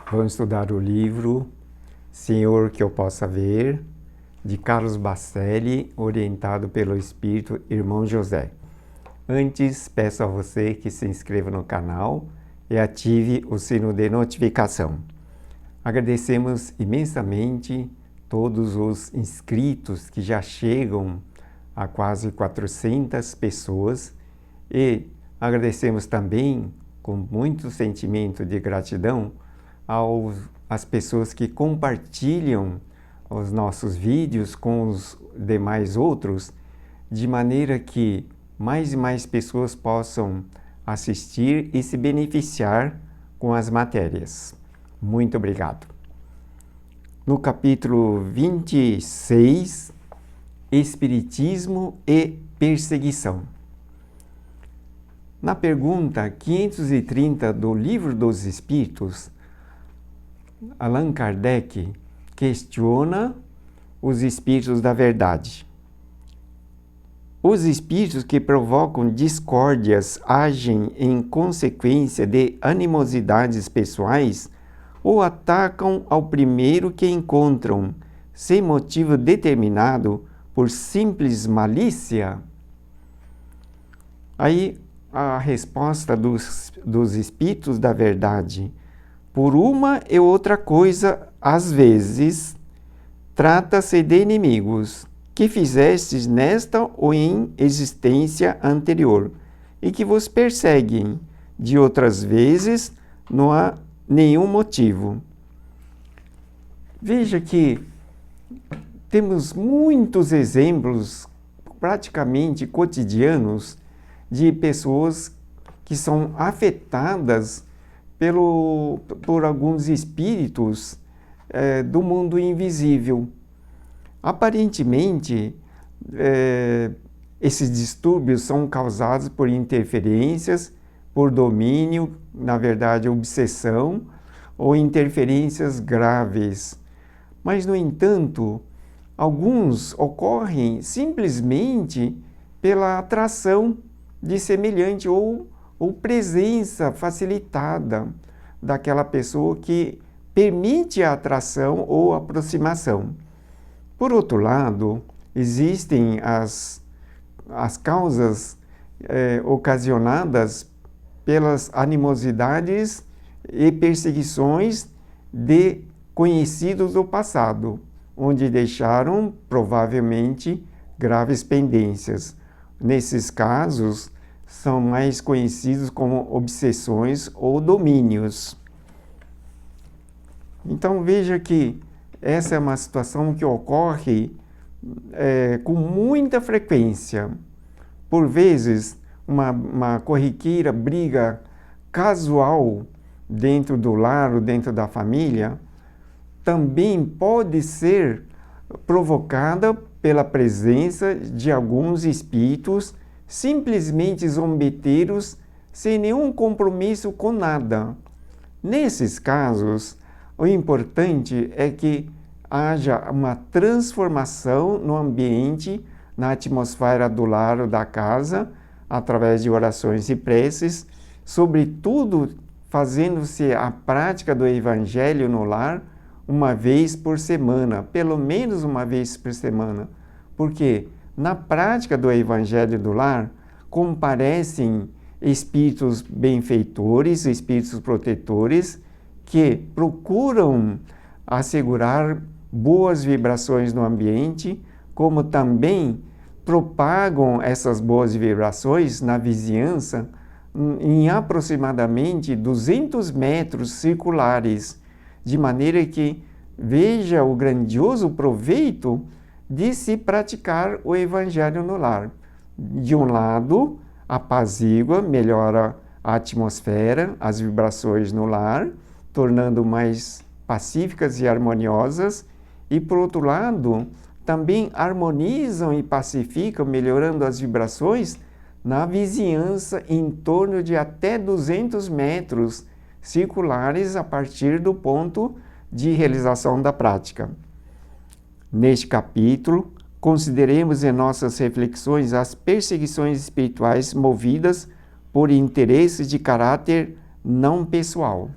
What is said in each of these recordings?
Vamos estudar o livro Senhor que eu possa ver, de Carlos Bacelli, orientado pelo Espírito Irmão José. Antes, peço a você que se inscreva no canal e ative o sino de notificação. Agradecemos imensamente todos os inscritos que já chegam a quase 400 pessoas e agradecemos também, com muito sentimento de gratidão, às pessoas que compartilham os nossos vídeos com os demais outros, de maneira que mais e mais pessoas possam assistir e se beneficiar com as matérias. Muito obrigado. No capítulo 26, Espiritismo e Perseguição. Na pergunta 530 do Livro dos Espíritos, Allan Kardec questiona os espíritos da verdade. Os espíritos que provocam discórdias agem em consequência de animosidades pessoais ou atacam ao primeiro que encontram, sem motivo determinado, por simples malícia? Aí a resposta dos espíritos da verdade: por uma e outra coisa, às vezes, trata-se de inimigos que fizestes nesta ou em existência anterior e que vos perseguem, de outras vezes não há nenhum motivo. Veja que temos muitos exemplos, praticamente cotidianos, de pessoas que são afetadas por alguns espíritos do mundo invisível. Aparentemente, esses distúrbios são causados por interferências, por domínio, na verdade, obsessão, ou interferências graves. Mas, no entanto, alguns ocorrem simplesmente pela atração de semelhante ou presença facilitada daquela pessoa que permite a atração ou aproximação. Por outro lado, existem as causas ocasionadas pelas animosidades e perseguições de conhecidos do passado, onde deixaram provavelmente graves pendências. Nesses casos, são mais conhecidos como obsessões ou domínios. Então veja que essa é uma situação que ocorre com muita frequência. Por vezes, uma corriqueira briga casual dentro do lar ou dentro da família também pode ser provocada pela presença de alguns espíritos simplesmente zombeteiros, sem nenhum compromisso com nada. Nesses casos, o importante é que haja uma transformação no ambiente, na atmosfera do lar ou da casa, através de orações e preces, sobretudo fazendo-se a prática do Evangelho no lar uma vez por semana, pelo menos uma vez por semana, porque na prática do Evangelho do lar, comparecem espíritos benfeitores, espíritos protetores, que procuram assegurar boas vibrações no ambiente, como também propagam essas boas vibrações na vizinhança em aproximadamente 200 metros circulares, de maneira que veja o grandioso proveito de se praticar o Evangelho no lar. De um lado, apazigua, melhora a atmosfera, as vibrações no lar, tornando mais pacíficas e harmoniosas, e por outro lado, também harmonizam e pacificam, melhorando as vibrações na vizinhança em torno de até 200 metros circulares a partir do ponto de realização da prática. Neste capítulo, consideremos em nossas reflexões as perseguições espirituais movidas por interesses de caráter não pessoal.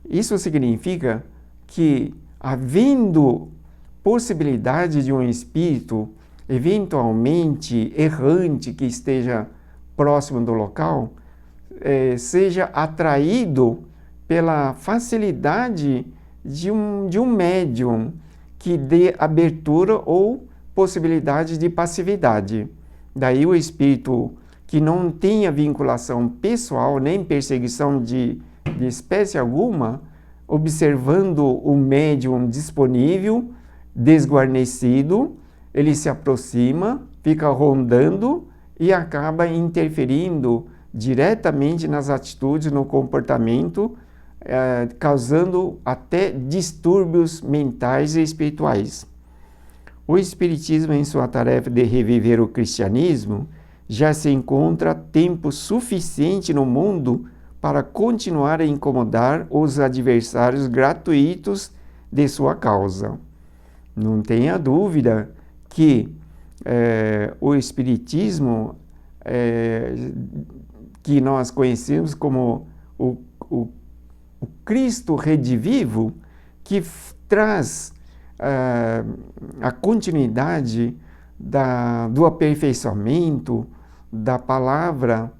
Isso significa que, havendo possibilidade de um espírito eventualmente errante que esteja próximo do local, seja atraído pela facilidade de um médium que dê abertura ou possibilidade de passividade. Daí o espírito que não tenha vinculação pessoal nem perseguição de espécie alguma, observando o médium disponível, desguarnecido, ele se aproxima, fica rondando e acaba interferindo diretamente nas atitudes, no comportamento, causando até distúrbios mentais e espirituais. O Espiritismo, em sua tarefa de reviver o cristianismo, já se encontra tempo suficiente no mundo para continuar a incomodar os adversários gratuitos de sua causa. Não tenha dúvida que o Espiritismo, que nós conhecemos como o Cristo redivivo, que traz a continuidade do aperfeiçoamento da palavra,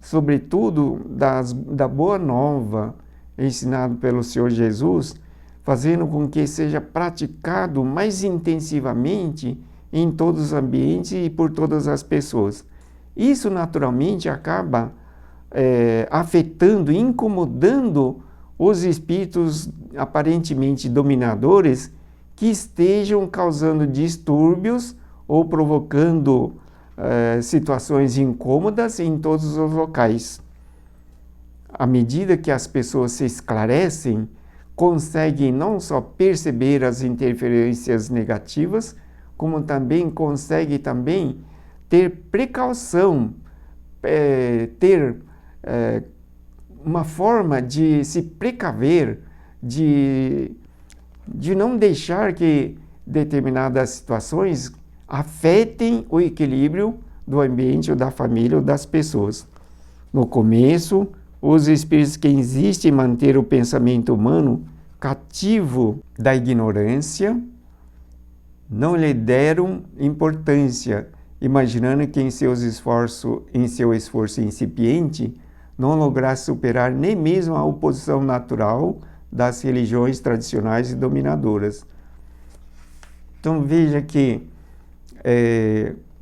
sobretudo da Boa Nova, ensinado pelo Senhor Jesus, fazendo com que seja praticado mais intensivamente em todos os ambientes e por todas as pessoas. Isso naturalmente acaba afetando, incomodando os espíritos aparentemente dominadores que estejam causando distúrbios ou provocando situações incômodas em todos os locais. À medida que as pessoas se esclarecem, conseguem não só perceber as interferências negativas, como também conseguem ter precaução, ter uma forma de se precaver, de não deixar que determinadas situações afetem o equilíbrio do ambiente, ou da família, ou das pessoas. No começo, os espíritos que insistem em manter o pensamento humano cativo da ignorância não lhe deram importância, imaginando que em seu esforço incipiente não lograsse superar nem mesmo a oposição natural das religiões tradicionais e dominadoras. Então veja que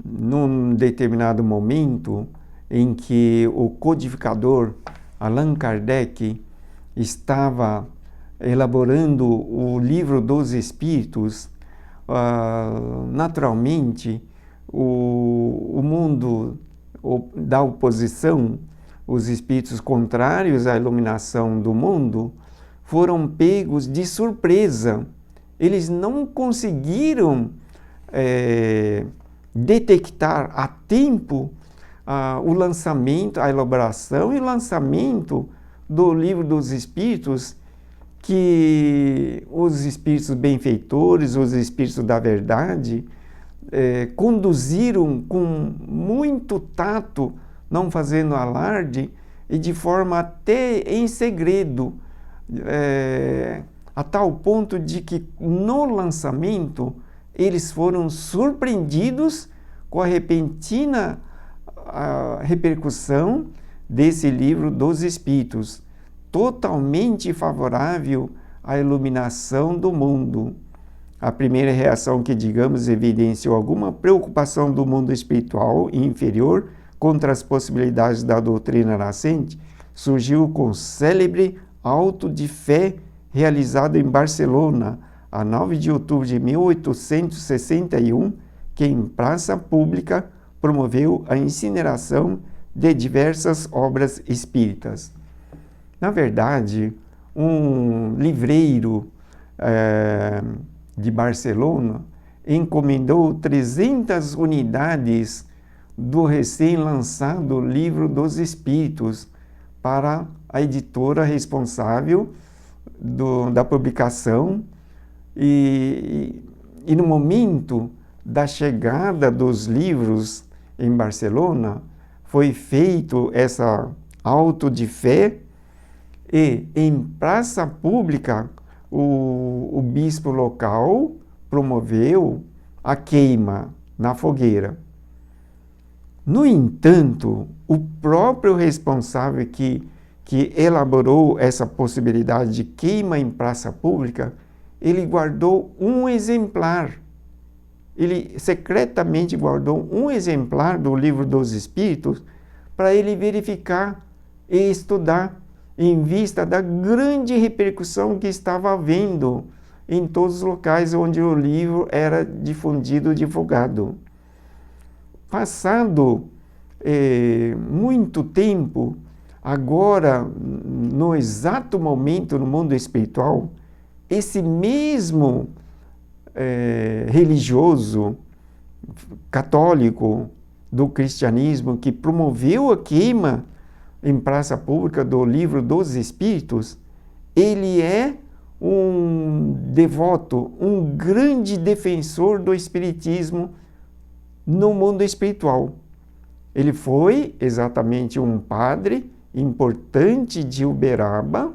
num determinado momento em que o codificador Allan Kardec estava elaborando o Livro dos Espíritos, naturalmente o mundo da oposição, os espíritos contrários à iluminação do mundo, foram pegos de surpresa. Eles não conseguiram detectar a tempo o lançamento, a elaboração e o lançamento do Livro dos Espíritos, que os espíritos benfeitores, os espíritos da verdade, conduziram com muito tato, não fazendo alarde, e de forma até em segredo, a tal ponto de que no lançamento eles foram surpreendidos com a repentina repercussão desse Livro dos Espíritos, totalmente favorável à iluminação do mundo. A primeira reação que, digamos, evidenciou alguma preocupação do mundo espiritual e inferior contra as possibilidades da doutrina nascente, surgiu com o célebre auto de fé realizado em Barcelona, a 9 de outubro de 1861, que em praça pública promoveu a incineração de diversas obras espíritas. Na verdade, um livreiro de Barcelona encomendou 300 unidades do recém-lançado Livro dos Espíritos para a editora responsável da publicação, e no momento da chegada dos livros em Barcelona, foi feito essa auto de fé, E em praça pública, o bispo local promoveu a queima na fogueira. No entanto, o próprio responsável que elaborou essa possibilidade de queima em praça pública, ele guardou um exemplar. Ele secretamente guardou um exemplar do Livro dos Espíritos para ele verificar e estudar em vista da grande repercussão que estava havendo em todos os locais onde o livro era difundido, divulgado. Passado muito tempo, agora, no exato momento no mundo espiritual, esse mesmo religioso católico do cristianismo que promoveu a queima em praça pública do Livro dos Espíritos, ele é um devoto, um grande defensor do espiritismo no mundo espiritual. Ele foi exatamente um padre importante de Uberaba,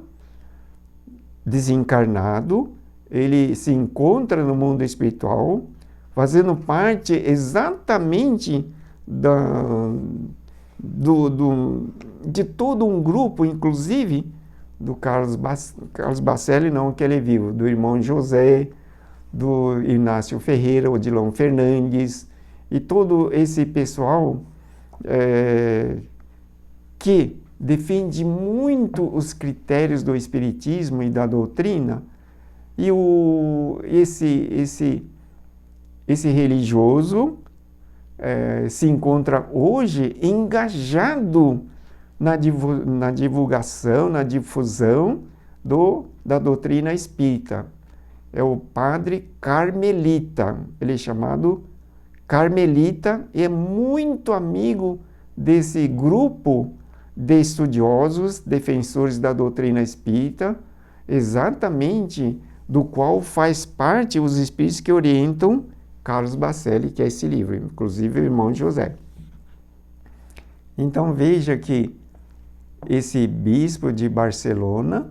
desencarnado. Ele se encontra no mundo espiritual, fazendo parte exatamente de todo um grupo, inclusive do Carlos Bacelli, não que ele é vivo, do irmão José, do Inácio Ferreira, Odilon Fernandes, e todo esse pessoal que defende muito os critérios do espiritismo e da doutrina. E esse religioso se encontra hoje engajado na divulgação, na difusão da doutrina espírita. É o padre Carmelita. Ele é chamado Carmelita e é muito amigo desse grupo de estudiosos, defensores da doutrina espírita, exatamente do qual faz parte os espíritos que orientam Carlos Bacelli, que é esse livro, inclusive o irmão José. Então veja que esse bispo de Barcelona,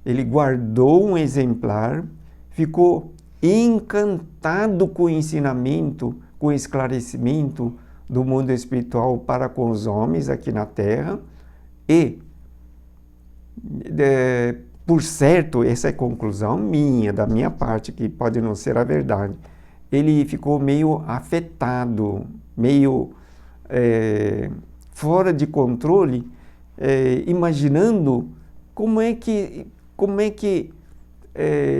ele guardou um exemplar, ficou encantado com o ensinamento, com o esclarecimento do mundo espiritual para com os homens aqui na Terra e, por certo, essa é a conclusão minha, da minha parte, que pode não ser a verdade, ele ficou meio afetado, meio fora de controle, imaginando como é que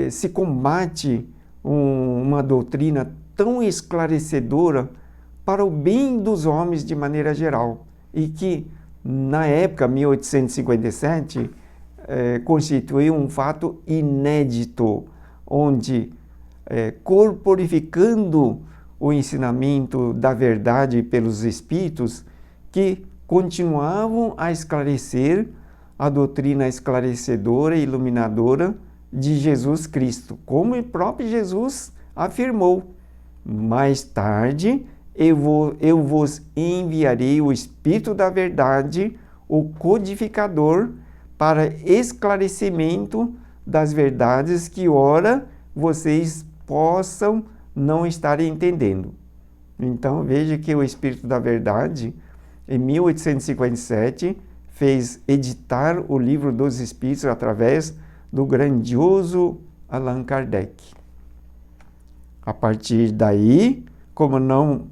se combate uma doutrina tão esclarecedora para o bem dos homens de maneira geral, e que na época, 1857, constituiu um fato inédito, onde, corporificando o ensinamento da verdade pelos espíritos, que continuavam a esclarecer a doutrina esclarecedora e iluminadora de Jesus Cristo, como o próprio Jesus afirmou: mais tarde eu vos enviarei o Espírito da Verdade, o codificador, para esclarecimento das verdades que ora vocês possam não estar entendendo. Então veja que o Espírito da Verdade, em 1857, fez editar o Livro dos Espíritos através do grandioso Allan Kardec. A partir daí, como não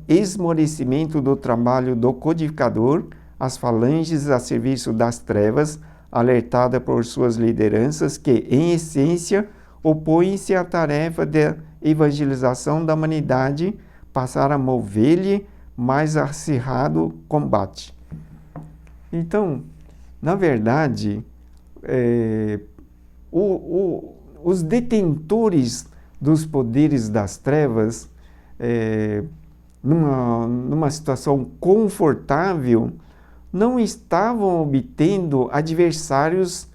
esmorecimento do trabalho do codificador, as falanges a serviço das trevas, alertada por suas lideranças que, em essência, opõem-se à tarefa de evangelização da humanidade, passaram a mover-lhe mais acirrado combate. Então, na verdade, os detentores dos poderes das trevas, numa situação confortável, não estavam obtendo adversários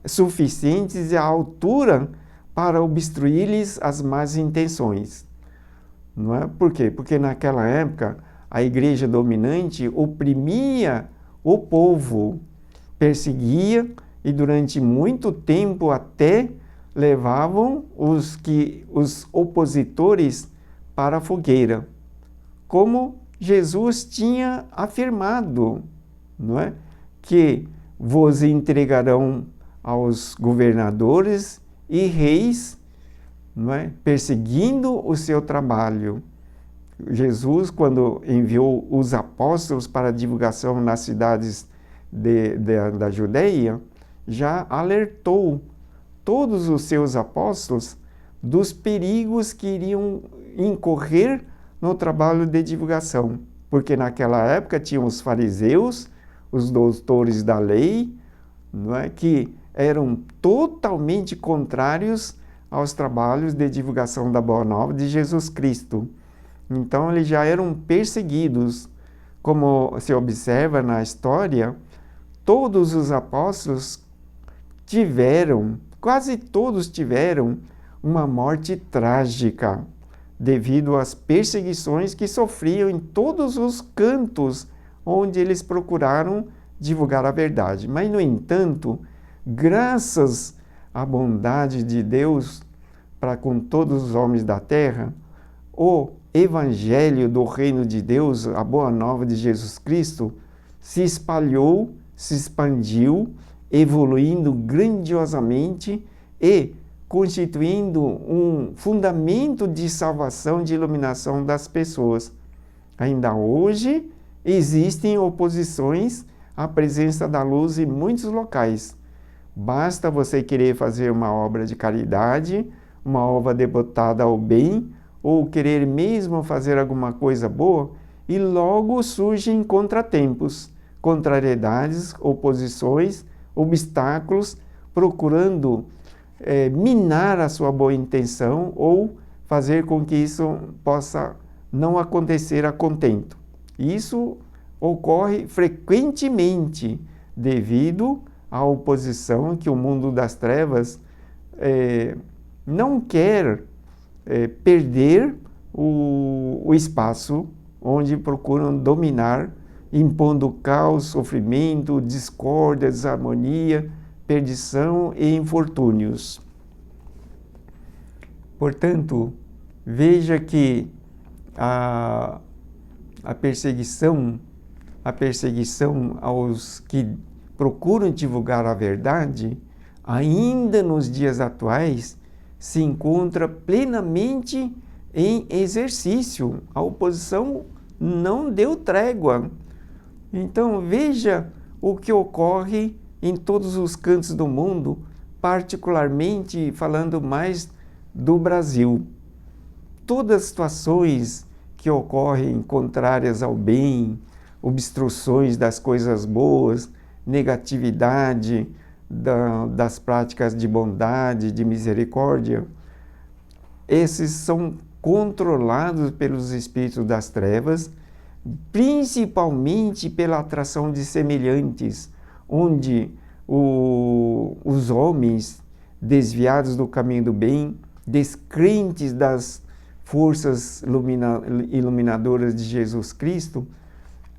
suficientes à altura para obstruir-lhes as más intenções. Não é? Por quê? Porque naquela época a igreja dominante oprimia o povo, perseguia e durante muito tempo até levavam os opositores para a fogueira, como Jesus tinha afirmado, não é? Que vos entregarão aos governadores e reis, não é? Perseguindo o seu trabalho. Jesus, quando enviou os apóstolos para a divulgação nas cidades da Judeia, já alertou todos os seus apóstolos dos perigos que iriam incorrer no trabalho de divulgação, porque naquela época tinham os fariseus, os doutores da lei, não é, que eram totalmente contrários aos trabalhos de divulgação da Boa Nova de Jesus Cristo. Então eles já eram perseguidos. Como se observa na história, todos os apóstolos quase todos tiveram uma morte trágica, devido às perseguições que sofriam em todos os cantos onde eles procuraram divulgar a verdade. Mas, no entanto, graças à bondade de Deus para com todos os homens da terra, o Evangelho do Reino de Deus, a Boa Nova de Jesus Cristo, se espalhou, se expandiu, evoluindo grandiosamente e constituindo um fundamento de salvação, de iluminação das pessoas. Ainda hoje existem oposições à presença da luz em muitos locais. Basta você querer fazer uma obra de caridade, uma obra devotada ao bem, ou querer mesmo fazer alguma coisa boa, e logo surgem contratempos, contrariedades, oposições, obstáculos, procurando minar a sua boa intenção ou fazer com que isso possa não acontecer a contento. Isso ocorre frequentemente devido à oposição que o mundo das trevas não quer perder o espaço onde procuram dominar, impondo caos, sofrimento, discórdia, desarmonia, perdição e infortúnios. Portanto, veja que a perseguição aos que procuram divulgar a verdade, ainda nos dias atuais, se encontra plenamente em exercício. A oposição não deu trégua. Então, veja o que ocorre em todos os cantos do mundo, particularmente falando mais do Brasil. Todas as situações que ocorrem contrárias ao bem, obstruções das coisas boas, negatividade das práticas de bondade, de misericórdia, esses são controlados pelos espíritos das trevas, principalmente pela atração de semelhantes, onde os homens desviados do caminho do bem, descrentes das forças iluminadoras de Jesus Cristo,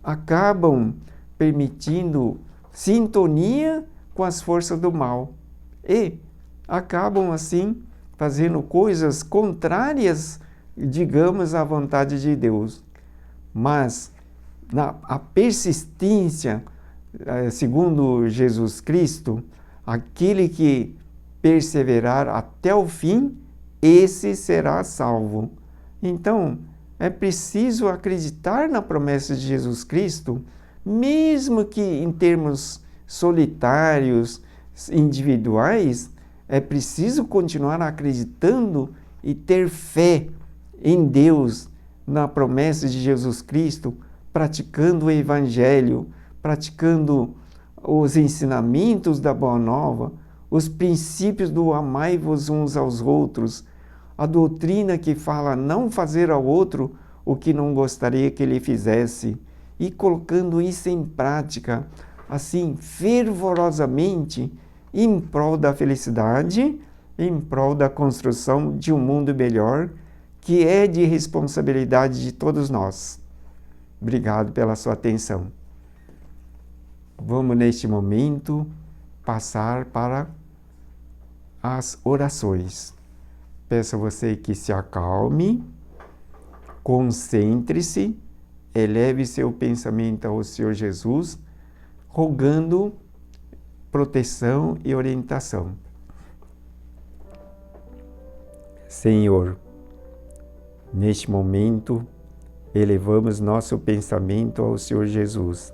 acabam permitindo sintonia com as forças do mal e acabam assim fazendo coisas contrárias, digamos, à vontade de Deus. Mas a persistência, segundo Jesus Cristo, aquele que perseverar até o fim, esse será salvo. Então, é preciso acreditar na promessa de Jesus Cristo, mesmo que em termos solitários, individuais, é preciso continuar acreditando e ter fé em Deus, na promessa de Jesus Cristo, praticando o Evangelho, praticando os ensinamentos da Boa Nova, os princípios do amai-vos uns aos outros, a doutrina que fala não fazer ao outro o que não gostaria que ele fizesse, e colocando isso em prática, assim, fervorosamente, em prol da felicidade, em prol da construção de um mundo melhor, que é de responsabilidade de todos nós. Obrigado pela sua atenção. Vamos, neste momento, passar para as orações. Peço a você que se acalme, concentre-se, eleve seu pensamento ao Senhor Jesus, rogando proteção e orientação. Senhor, neste momento, elevamos nosso pensamento ao Senhor Jesus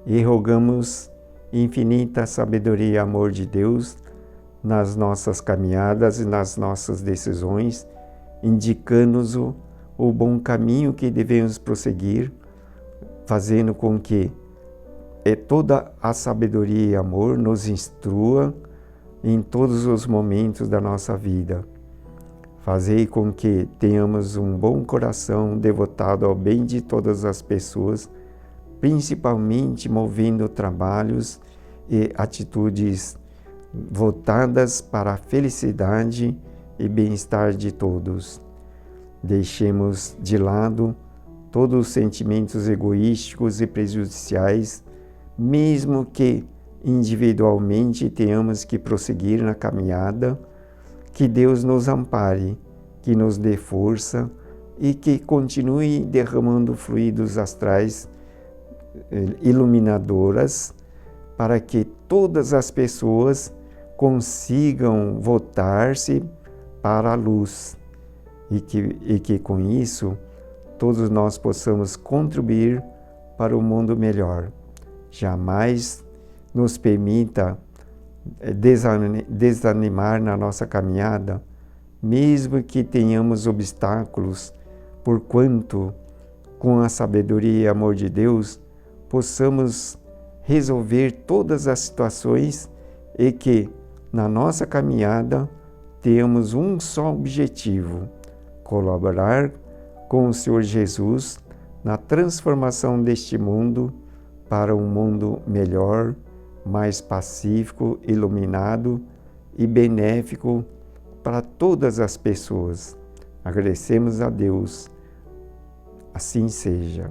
e rogamos infinita sabedoria e amor de Deus nas nossas caminhadas e nas nossas decisões, indicando-nos o bom caminho que devemos prosseguir, fazendo com que toda a sabedoria e amor nos instrua em todos os momentos da nossa vida. Fazei com que tenhamos um bom coração devotado ao bem de todas as pessoas, principalmente movendo trabalhos e atitudes voltadas para a felicidade e bem-estar de todos. Deixemos de lado todos os sentimentos egoísticos e prejudiciais, mesmo que individualmente tenhamos que prosseguir na caminhada. Que Deus nos ampare, que nos dê força e que continue derramando fluidos astrais iluminadoras para que todas as pessoas consigam voltar-se para a luz e que com isso todos nós possamos contribuir para um mundo melhor. Jamais nos permita desanimar na nossa caminhada, mesmo que tenhamos obstáculos, porquanto, com a sabedoria e amor de Deus, possamos resolver todas as situações e que, na nossa caminhada, tenhamos um só objetivo: colaborar com o Senhor Jesus na transformação deste mundo para um mundo melhor, mais pacífico, iluminado e benéfico para todas as pessoas. Agradecemos a Deus. Assim seja.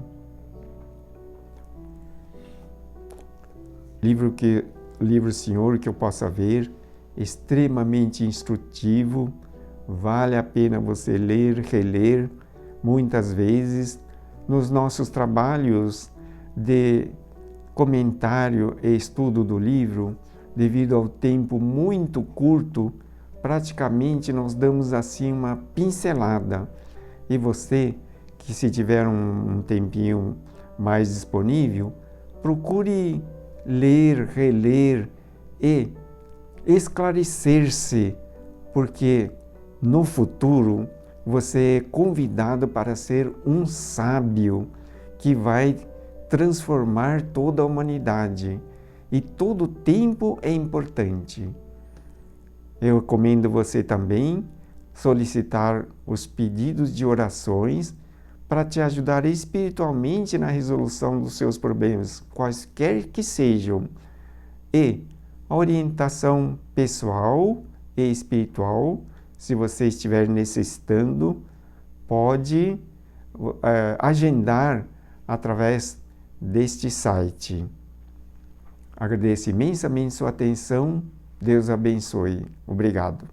Livro, Senhor, que eu possa ver, extremamente instrutivo, vale a pena você ler, reler, muitas vezes, nos nossos trabalhos de comentário e estudo do livro, devido ao tempo muito curto, praticamente nós damos assim uma pincelada. E você, que se tiver um tempinho mais disponível, procure ler, reler e esclarecer-se, porque no futuro você é convidado para ser um sábio que vai transformar toda a humanidade, e todo tempo é importante. Eu recomendo você também solicitar os pedidos de orações para te ajudar espiritualmente na resolução dos seus problemas, quaisquer que sejam, e a orientação pessoal e espiritual, se você estiver necessitando, pode agendar através deste site. Agradeço imensamente sua atenção. Deus abençoe. Obrigado.